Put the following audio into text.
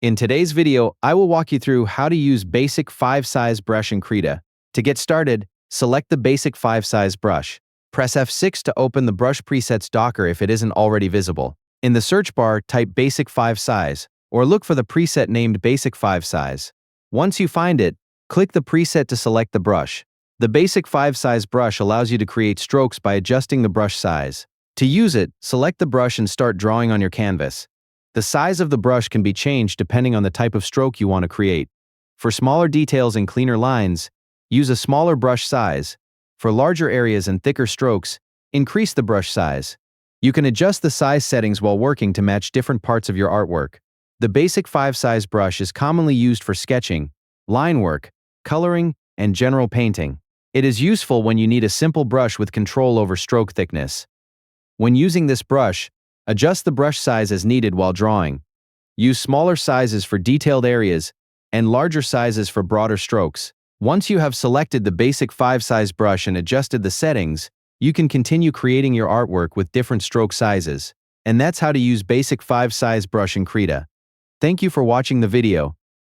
In today's video, I will walk you through how to use basic 5 size brush in Krita. To get started, select the basic 5 size brush. Press F6 to open the brush presets docker if it isn't already visible. In the search bar, type basic 5 size, or look for the preset named basic 5 size. Once you find it, click the preset to select the brush. The basic 5 size brush allows you to create strokes by adjusting the brush size. To use it, select the brush and start drawing on your canvas. The size of the brush can be changed depending on the type of stroke you want to create. For smaller details and cleaner lines, use a smaller brush size. For larger areas and thicker strokes, increase the brush size. You can adjust the size settings while working to match different parts of your artwork. The basic 5 size brush is commonly used for sketching, line work, coloring, and general painting. It is useful when you need a simple brush with control over stroke thickness. When using this brush, adjust the brush size as needed while drawing. Use smaller sizes for detailed areas and larger sizes for broader strokes. Once you have selected the basic 5 size brush and adjusted the settings, you can continue creating your artwork with different stroke sizes. And that's how to use basic 5 size brush in Krita. Thank you for watching the video.